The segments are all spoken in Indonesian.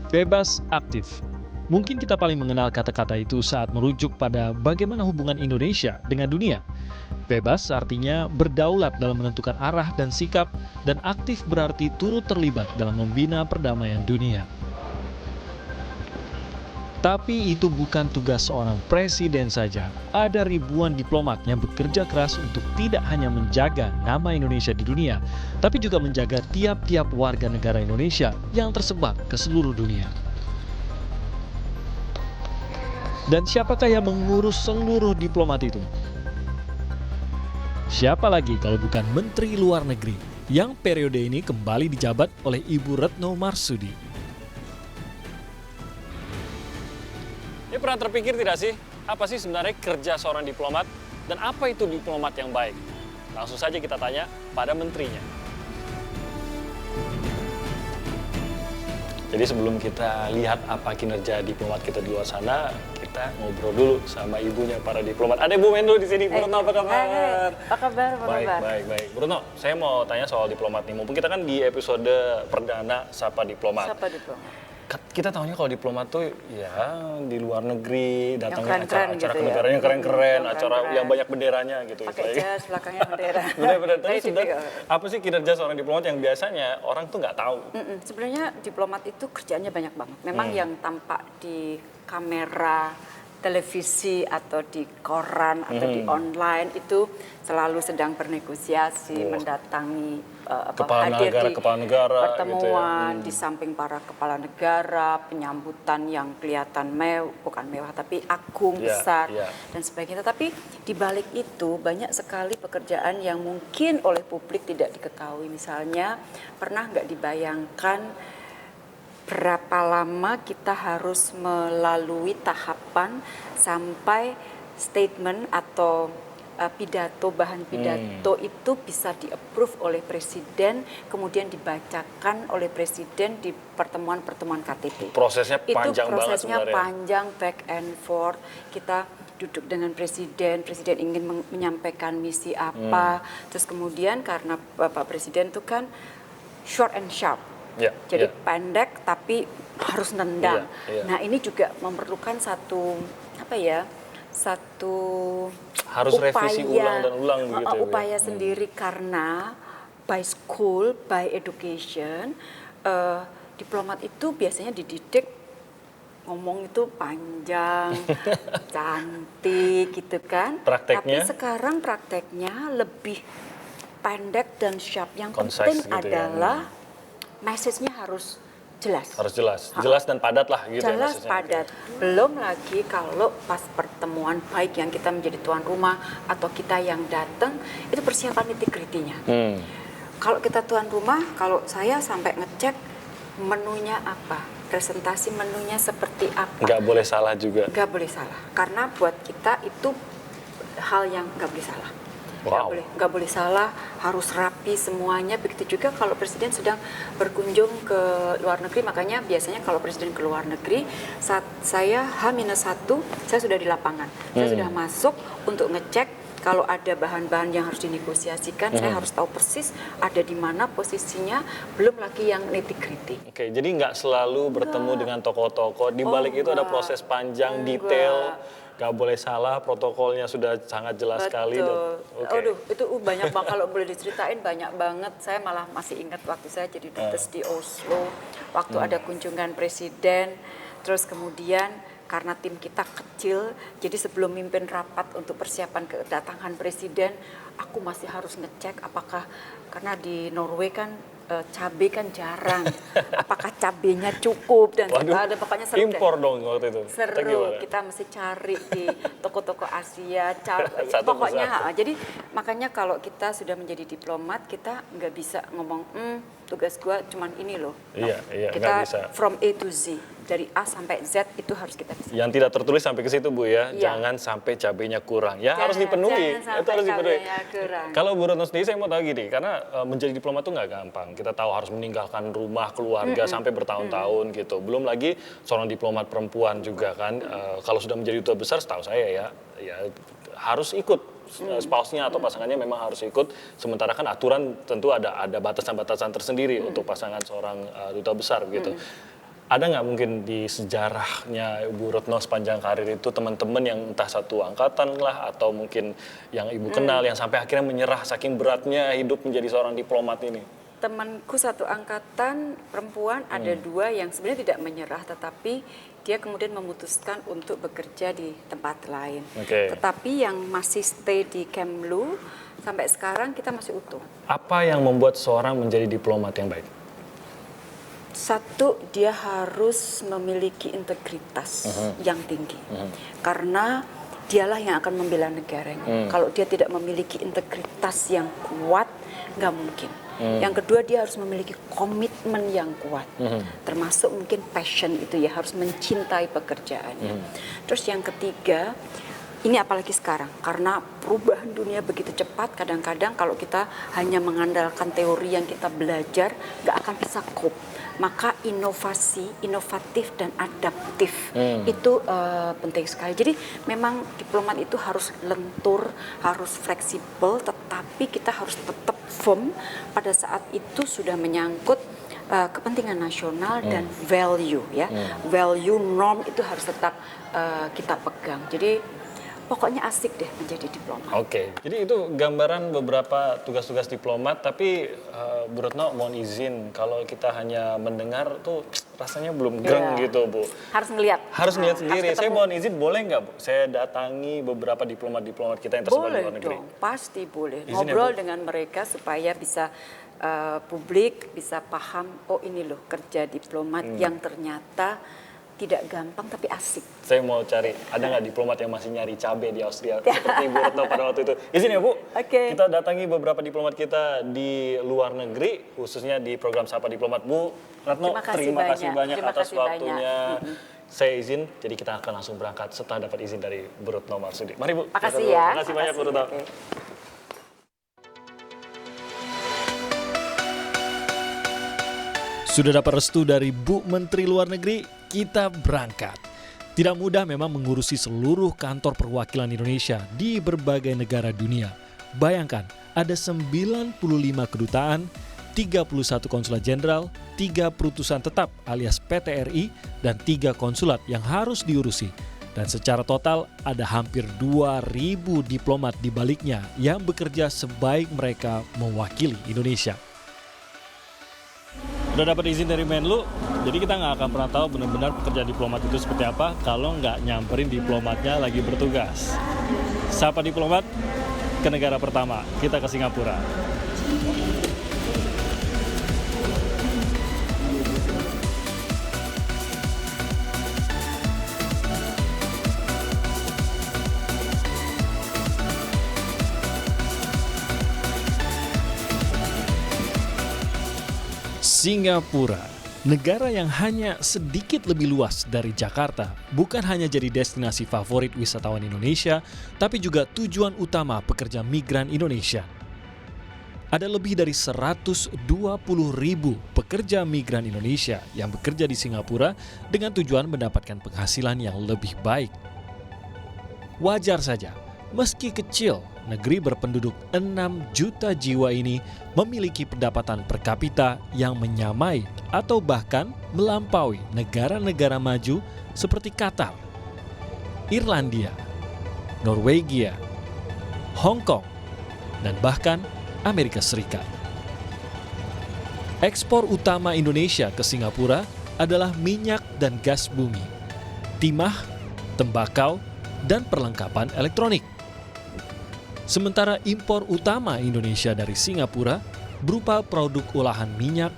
Bebas aktif. Mungkin kita paling mengenal kata-kata itu saat merujuk pada bagaimana hubungan Indonesia dengan dunia. Bebas artinya berdaulat dalam menentukan arah dan sikap, dan aktif berarti turut terlibat dalam membina perdamaian dunia. Tapi itu bukan tugas seorang presiden saja. Ada ribuan diplomat yang bekerja keras untuk tidak hanya menjaga nama Indonesia di dunia, tapi juga menjaga tiap-tiap warga negara Indonesia yang tersebar ke seluruh dunia. Dan siapakah yang mengurus seluruh diplomat itu? Siapa lagi kalau bukan Menteri Luar Negeri yang periode ini kembali dijabat oleh Ibu Retno Marsudi. Ini pernah terpikir tidak sih, apa sih sebenarnya kerja seorang diplomat dan apa itu diplomat yang baik? Langsung saja kita tanya pada menterinya. Jadi sebelum kita lihat apa kinerja diplomat kita di luar sana, kita ngobrol dulu sama ibunya para diplomat. Ada Bu Menlu di sini. Bu Retno, apa kabar? Apa kabar? Baik. Bu Retno, saya mau tanya soal diplomat nih. Mumpung kita kan di episode perdana Sapa Diplomat. Sapa Diplomat. Kita tahunya kalau diplomat tuh ya di luar negeri, datangnya acara gitu kenegaraan yang keren-keren, acara keren. yang banyak benderanya gitu. Pakai jas, belakangnya bendera. Benar-benar. Tapi sebenarnya apa sih kinerja seorang diplomat yang biasanya orang tuh nggak tahu? Sebenarnya diplomat itu kerjaannya banyak banget. Memang yang tampak di kamera, televisi atau di koran atau di online itu selalu sedang bernegosiasi, mendatangi hadir di kepala negara pertemuan gitu ya. di samping para kepala negara, penyambutan yang kelihatan bukan mewah tapi agung, besar dan sebagainya. Tapi di balik itu banyak sekali pekerjaan yang mungkin oleh publik tidak diketahui. Misalnya pernah nggak dibayangkan berapa lama kita harus melalui tahapan sampai statement atau bahan pidato itu bisa di-approve oleh presiden, kemudian dibacakan oleh presiden di pertemuan-pertemuan KTT. Prosesnya panjang banget sebenarnya. Prosesnya panjang, back and forth. Kita duduk dengan presiden ingin menyampaikan misi apa, terus kemudian karena Bapak Presiden itu kan short and sharp. Jadi pendek tapi harus nendang. Nah ini juga memerlukan satu harus upaya, revisi ulang dan ulang begitu. Upaya sendiri karena by school, by education, diplomat itu biasanya dididik ngomong itu panjang, cantik gitu kan. Prakteknya? Tapi sekarang prakteknya lebih pendek dan sharp. Yang Concise penting gitu adalah message-nya harus jelas. Harus jelas dan padat lah gitu. Jelas, padat. Belum lagi kalau pas pertemuan baik yang kita menjadi tuan rumah atau kita yang datang, itu persiapan nitty-gritty-nya. Kalau kita tuan rumah, kalau saya sampai ngecek menunya apa, presentasi menunya seperti apa. Nggak boleh salah juga. Nggak boleh salah, karena buat kita itu hal yang nggak boleh salah. Nggak boleh salah, harus rapi semuanya. Begitu juga kalau presiden sedang berkunjung ke luar negeri, makanya biasanya kalau presiden ke luar negeri, saat saya H-1, saya sudah di lapangan. Saya sudah masuk untuk ngecek kalau ada bahan-bahan yang harus dinegosiasikan, saya harus tahu persis ada di mana posisinya, belum lagi yang nitty-gritty. Oke, jadi nggak selalu bertemu dengan tokoh-tokoh, di balik itu ada proses panjang, detail. Gak boleh salah, protokolnya sudah sangat jelas sekali. Aduh, itu banyak banget, kalau boleh diceritain banyak banget. Saya malah masih ingat waktu saya jadi dubes di Oslo, waktu ada kunjungan presiden, terus kemudian karena tim kita kecil, jadi sebelum mimpin rapat untuk persiapan kedatangan presiden, aku masih harus ngecek apakah, karena di Norway kan cabai kan jarang, apakah cabainya cukup dan ada, pokoknya seru impor dong waktu itu. Seru, kita mesti cari di toko-toko Asia, pokoknya. Jadi makanya kalau kita sudah menjadi diplomat, kita nggak bisa ngomong tugas gua cuman ini loh. Kita bisa. From A to Z, dari A sampai Z itu harus kita bisa. Yang tidak tertulis sampai ke situ Bu ya, jangan sampai cabainya kurang. Ya harus dipenuhi, itu harus dipenuhi. Kalau Bu Retno sendiri saya mau tahu gini, karena menjadi diplomat itu nggak gampang. Kita tahu harus meninggalkan rumah, keluarga sampai bertahun-tahun gitu. Belum lagi seorang diplomat perempuan juga kan, kalau sudah menjadi duta besar, setahu saya ya harus ikut. Spouse-nya atau pasangannya memang harus ikut. Sementara kan aturan tentu ada batasan-batasan tersendiri untuk pasangan seorang duta besar gitu. ada nggak mungkin di sejarahnya Ibu Retno sepanjang karir itu teman-teman yang entah satu angkatan lah atau mungkin yang Ibu kenal yang sampai akhirnya menyerah saking beratnya hidup menjadi seorang diplomat ini? Temanku satu angkatan perempuan ada 2 yang sebenarnya tidak menyerah, tetapi dia kemudian memutuskan untuk bekerja di tempat lain. Tetapi yang masih stay di Kemlu sampai sekarang kita masih utuh. Apa yang membuat seorang menjadi diplomat yang baik? Satu, dia harus memiliki integritas yang tinggi. Karena dialah yang akan membela negaranya. Kalau dia tidak memiliki integritas yang kuat, nggak mungkin. Yang kedua, dia harus memiliki komitmen yang kuat, termasuk mungkin passion itu ya, harus mencintai pekerjaannya. Terus yang ketiga, ini apalagi sekarang, karena perubahan dunia begitu cepat, kadang-kadang kalau kita hanya mengandalkan teori yang kita belajar, nggak akan bisa cope. Maka inovasi, inovatif dan adaptif itu penting sekali. Jadi memang diplomat itu harus lentur, harus fleksibel, tetapi kita harus tetap firm pada saat itu sudah menyangkut kepentingan nasional dan value ya. Value norm itu harus tetap kita pegang. Jadi pokoknya asik deh menjadi diplomat. Oke, jadi itu gambaran beberapa tugas-tugas diplomat, tapi Bu Retno mohon izin, kalau kita hanya mendengar tuh rasanya belum greng gitu Bu. Harus ngelihat. Harus ngelihat sendiri. Saya mohon izin, boleh nggak Bu? Saya datangi beberapa diplomat-diplomat kita yang tersebar di luar negeri. Boleh dong, pasti boleh. Izin Ngobrol ya, dengan mereka supaya bisa publik bisa paham, oh ini loh kerja diplomat yang ternyata tidak gampang tapi asik. Saya mau cari, ada nggak diplomat yang masih nyari cabai di Austria seperti Bu Retno pada waktu itu? Izin ya Bu, kita datangi beberapa diplomat kita di luar negeri, khususnya di program Sapa Diplomat. Bu Retno, terima kasih banyak atas waktunya. Saya izin, jadi kita akan langsung berangkat setelah dapat izin dari Bu Retno Marsudi. Mari Bu. Makasih ya. Terima kasih banyak Bu Retno. Sudah dapat restu dari Bu Menteri Luar Negeri, kita berangkat. Tidak mudah memang mengurusi seluruh kantor perwakilan Indonesia di berbagai negara dunia. Bayangkan, ada 95 kedutaan, 31 konsulat jenderal, 3 perutusan tetap alias PTRI, dan 3 konsulat yang harus diurusi. Dan secara total ada hampir 2.000 diplomat di baliknya yang bekerja sebaik mereka mewakili Indonesia. Udah dapat izin dari Menlu, jadi kita nggak akan pernah tahu benar-benar pekerja diplomat itu seperti apa kalau nggak nyamperin diplomatnya lagi bertugas. Sapa Diplomat ke negara pertama, kita ke Singapura. Singapura, negara yang hanya sedikit lebih luas dari Jakarta, bukan hanya jadi destinasi favorit wisatawan Indonesia, tapi juga tujuan utama pekerja migran Indonesia. Ada lebih dari 120.000 pekerja migran Indonesia yang bekerja di Singapura dengan tujuan mendapatkan penghasilan yang lebih baik. Wajar saja, meski kecil, negeri berpenduduk 6 juta jiwa ini memiliki pendapatan per kapita yang menyamai atau bahkan melampaui negara-negara maju seperti Qatar, Irlandia, Norwegia, Hong Kong, dan bahkan Amerika Serikat. Ekspor utama Indonesia ke Singapura adalah minyak dan gas bumi, timah, tembakau, dan perlengkapan elektronik. Sementara impor utama Indonesia dari Singapura berupa produk olahan minyak,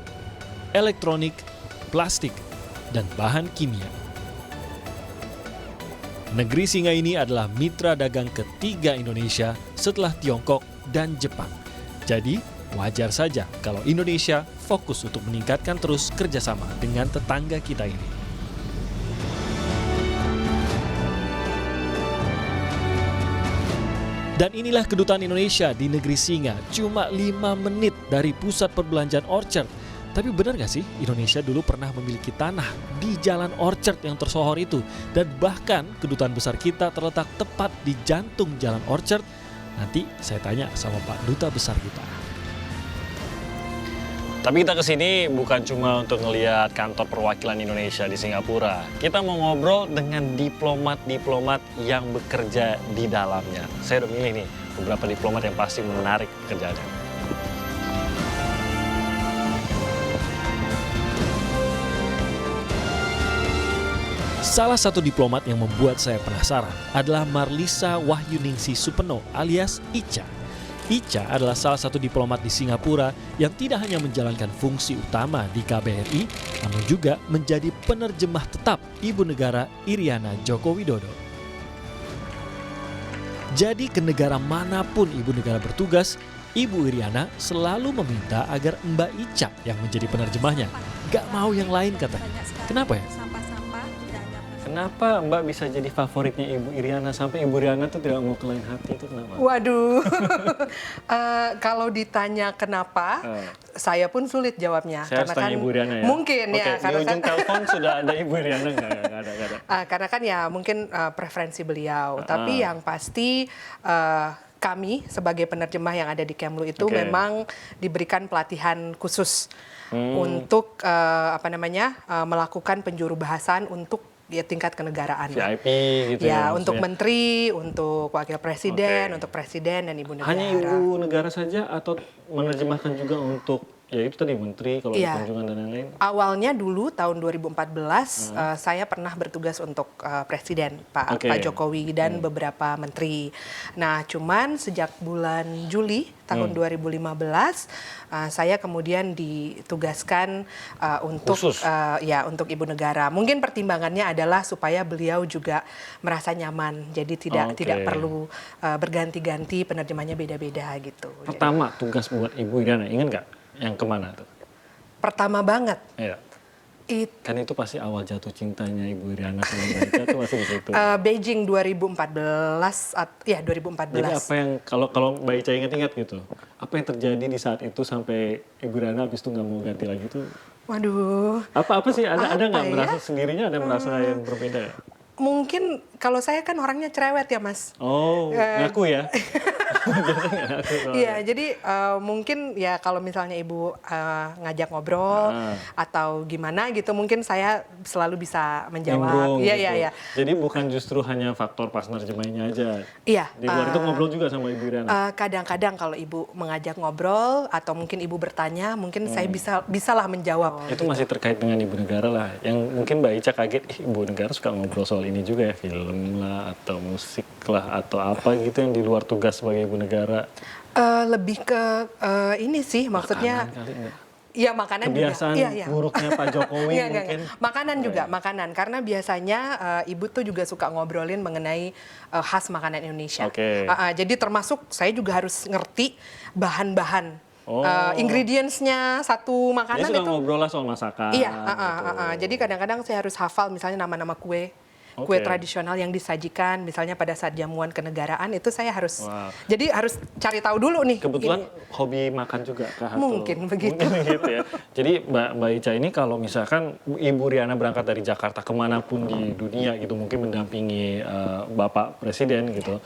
elektronik, plastik, dan bahan kimia. Negeri Singa ini adalah mitra dagang ketiga Indonesia setelah Tiongkok dan Jepang. Jadi, wajar saja kalau Indonesia fokus untuk meningkatkan terus kerjasama dengan tetangga kita ini. Dan inilah kedutaan Indonesia di negeri Singa, cuma 5 menit dari pusat perbelanjaan Orchard. Tapi benar gak sih Indonesia dulu pernah memiliki tanah di Jalan Orchard yang tersohor itu? Dan bahkan kedutaan besar kita terletak tepat di jantung Jalan Orchard. Nanti saya tanya sama Pak Duta Besar kita. Tapi kita kesini bukan cuma untuk ngelihat kantor perwakilan Indonesia di Singapura. Kita mau ngobrol dengan diplomat-diplomat yang bekerja di dalamnya. Saya udah milih nih beberapa diplomat yang pasti menarik pekerjaannya. Salah satu diplomat yang membuat saya penasaran adalah Marlisa Wahyuningsi Supeno alias Icha. Icha adalah salah satu diplomat di Singapura yang tidak hanya menjalankan fungsi utama di KBRI, namun juga menjadi penerjemah tetap Ibu Negara Iriana Joko Widodo. Jadi ke negara manapun Ibu Negara bertugas, Ibu Iriana selalu meminta agar Mbak Icha yang menjadi penerjemahnya. Gak mau yang lain katanya. Kenapa ya? Kenapa Mbak bisa jadi favoritnya Ibu Iriana sampai Ibu Iriana tuh tidak mau ke lain hati itu kenapa? Waduh, kalau ditanya kenapa, saya pun sulit jawabnya. Saya karena harus tanya kan Ibu Iriana ya? Mungkin Oke, ya. Di ujung telepon sudah ada Ibu Iriana nggak ada. Karena kan ya mungkin preferensi beliau. Tapi yang pasti kami sebagai penerjemah yang ada di Kemlu itu memang diberikan pelatihan khusus untuk melakukan penjuru bahasan untuk tingkat kenegaraan. VIP gitu ya. Untuk menteri, untuk wakil presiden, untuk presiden dan ibu negara. Hanya ibu negara saja atau menerjemahkan juga untuk ya itu tadi menteri kalau ada kunjungan dan lain-lain? Awalnya dulu tahun 2014 saya pernah bertugas untuk presiden Pak Jokowi dan beberapa menteri. Nah, cuman sejak bulan Juli tahun 2015 saya kemudian ditugaskan untuk untuk ibu negara. Mungkin pertimbangannya adalah supaya beliau juga merasa nyaman. Jadi tidak perlu berganti-ganti, penerjemahnya beda-beda gitu. Pertama tugas buat Ibu Iriana, ingat nggak? Yang kemana tuh? Pertama banget. Iya. Kan itu pasti awal jatuh cintanya Ibu Iriana sama Mbak Icha tuh masih di situ. Beijing 2014, ya 2014. Jadi apa yang kalau Mbak Icha ingat-ingat gitu, apa yang terjadi di saat itu sampai Ibu Iriana habis itu nggak mau ganti lagi tuh? Waduh. Apa sih? Ada nggak merasa sendirinya? Ada merasa yang berbeda? Mungkin kalau saya kan orangnya cerewet ya Mas. Oh, ngaku ya? Iya, jadi mungkin ya kalau misalnya ibu ngajak ngobrol atau gimana gitu, mungkin saya selalu bisa menjawab. Iya. Jadi bukan justru hanya faktor pas nerjemahinnya aja. Iya. Di luar itu ngobrol juga sama Ibu Iriana. Kadang-kadang kalau ibu mengajak ngobrol atau mungkin ibu bertanya, mungkin saya bisalah menjawab. Itu masih terkait dengan Ibu Negara lah. Yang mungkin Mbak Icha kaget, Ibu Negara suka ngobrol soal ini juga ya, film lah atau musik lah atau apa gitu yang di luar tugas sebagai Ibu Negara. Lebih ke ini sih maksudnya. Makanan kali enggak? Iya, makanan kebiasaan juga. Kebiasaan buruknya Pak Jokowi mungkin. Makanan juga, makanan. Karena biasanya ibu tuh juga suka ngobrolin mengenai khas makanan Indonesia. Jadi termasuk saya juga harus ngerti bahan-bahan. Ingredients-nya satu makanan itu. Dia suka itu. ngobrol lah soal masakan. Iya, jadi kadang-kadang saya harus hafal misalnya nama-nama kue tradisional yang disajikan misalnya pada saat jamuan kenegaraan itu saya harus jadi harus cari tahu dulu nih. Kebetulan hobi makan juga Kak Hatul. Mungkin begitu. Gitu ya. Jadi Mbak Icha ini kalau misalkan Ibu Iriana berangkat dari Jakarta kemanapun di dunia gitu mungkin mendampingi Bapak Presiden gitu.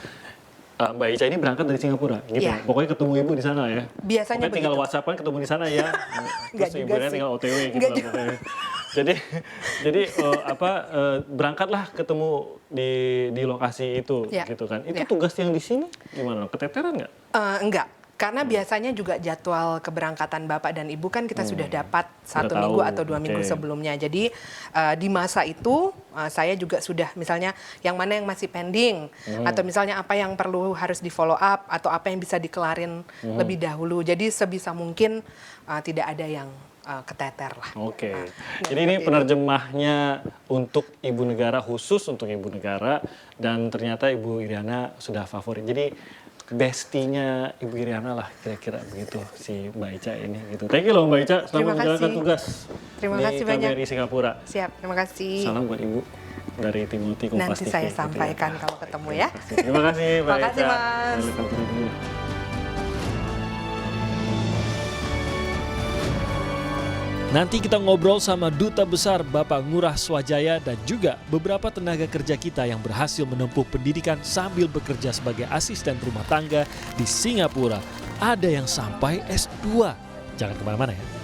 Mbak Icha ini berangkat dari Singapura gitu. Pokoknya ketemu Ibu di sana ya. Biasanya tinggal WhatsApp-an ketemu di sana ya. Terus Ibu Iriana tinggal OTW gitu lah. Jadi berangkatlah ketemu di lokasi itu gitu kan. Itu tugas yang di sini gimana? Keteteran nggak? Enggak. Karena biasanya juga jadwal keberangkatan Bapak dan Ibu kan kita sudah dapat 1 minggu atau 2 minggu sebelumnya. Jadi di masa itu saya juga sudah misalnya yang mana yang masih pending atau misalnya apa yang perlu harus di follow up atau apa yang bisa dikelarin lebih dahulu. Jadi sebisa mungkin tidak ada yang keteter lah. Jadi ini penerjemahnya untuk Ibu Negara, khusus untuk Ibu Negara, dan ternyata Ibu Iriana sudah favorit. Jadi bestinya Ibu Iriana lah kira-kira begitu si Mbak Icha ini gitu. Thank you loh Mbak Icha, selamat menjalankan tugas kasih banyak. KBRI Singapura. Siap, terima kasih. Salam buat Ibu dari Timothy Kompas Nanti saya sampaikan kalau ketemu ya. Terima kasih Mbak Icha. Terima kasih Mas. Nanti kita ngobrol sama Duta Besar Bapak Ngurah Swajaya dan juga beberapa tenaga kerja kita yang berhasil menempuh pendidikan sambil bekerja sebagai asisten rumah tangga di Singapura. Ada yang sampai S2. Jangan kemana-mana ya.